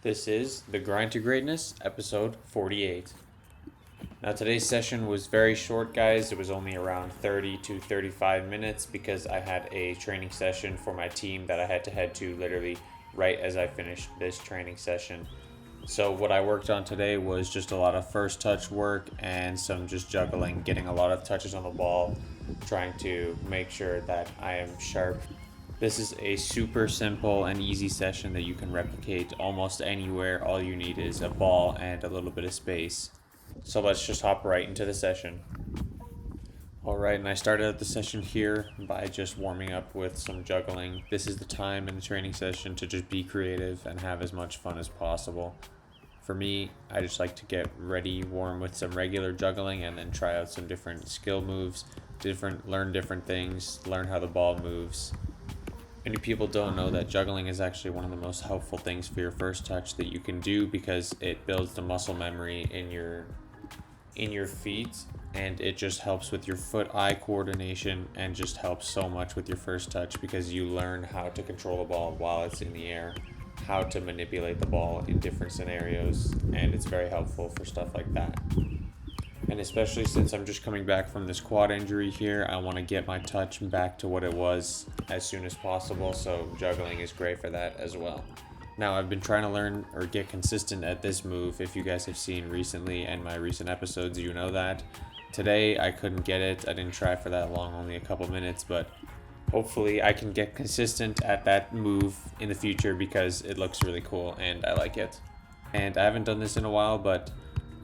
This is the Grind to Greatness, episode 48. Now, today's session was very short, guys. It was only around 30 to 35 minutes because I had a training session for my team that I had to head to literally right as I finished this training session. So, what I worked on today was just a lot of first touch work and some just juggling, getting a lot of touches on the ball, trying to make sure that I am sharp. This is a super simple and easy session that you can replicate almost anywhere. All you need is a ball and a little bit of space. So let's just hop right into the session. Alright, and I started out the session here by just warming up with some juggling. This is the time in the training session to just be creative and have as much fun as possible. For me, I just like to get ready, warm with some regular juggling, and then try out some different skill moves, learn different things, learn how the ball moves. Many people don't know that juggling is actually one of the most helpful things for your first touch that you can do because it builds the muscle memory in your feet, and it just helps with your foot-eye coordination and just helps so much with your first touch because you learn how to control the ball while it's in the air, how to manipulate the ball in different scenarios, and it's very helpful for stuff like that. And especially since I'm just coming back from this quad injury here, I want to get my touch back to what it was as soon as possible, so juggling is great for that as well. Now, I've been trying to learn or get consistent at this move. If you guys have seen recently and my recent episodes, you know that. Today, I couldn't get it. I didn't try for that long, only a couple minutes, but hopefully I can get consistent at that move in the future because it looks really cool and I like it. And I haven't done this in a while, but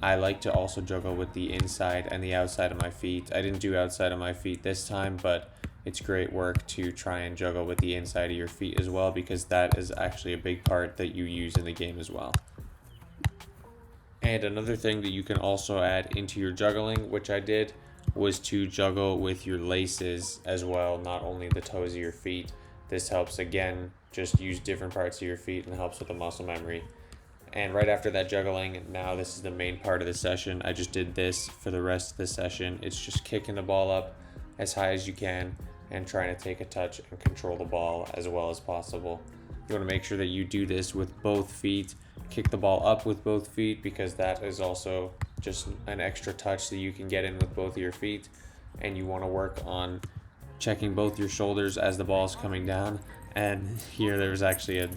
I like to also juggle with the inside and the outside of my feet. I didn't do outside of my feet this time, but it's great work to try and juggle with the inside of your feet as well because that is actually a big part that you use in the game as well. And another thing that you can also add into your juggling, which I did, was to juggle with your laces as well, not only the toes of your feet. This helps, again, just use different parts of your feet and helps with the muscle memory. And right after that juggling, now this is the main part of the session. I just did this for the rest of the session. It's just kicking the ball up as high as you can and trying to take a touch and control the ball as well as possible. You want to make sure that you do this with both feet. Kick the ball up with both feet because that is also just an extra touch that you can get in with both of your feet. And you want to work on checking both your shoulders as the ball is coming down. And here there was actually a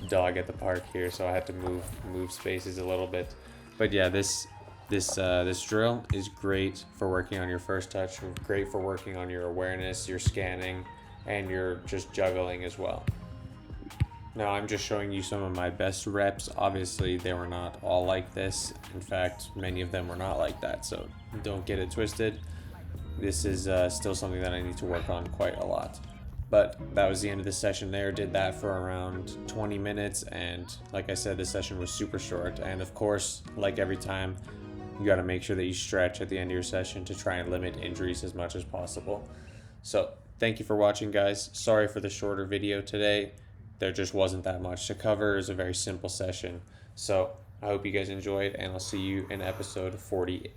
dog at the park here, so I had to move spaces a little bit. But yeah, this drill is great for working on your first touch, great for working on your awareness, your scanning, and your just juggling as well. Now I'm just showing you some of my best reps. Obviously they were not all like this. In fact, many of them were not like that, so don't get it twisted. This is still something that I need to work on quite a lot. But that was the end of the session there. Did that for around 20 minutes. And like I said, the session was super short. And of course, like every time, you got to make sure that you stretch at the end of your session to try and limit injuries as much as possible. So thank you for watching, guys. Sorry for the shorter video today. There just wasn't that much to cover. It was a very simple session. So I hope you guys enjoyed, and I'll see you in episode 49.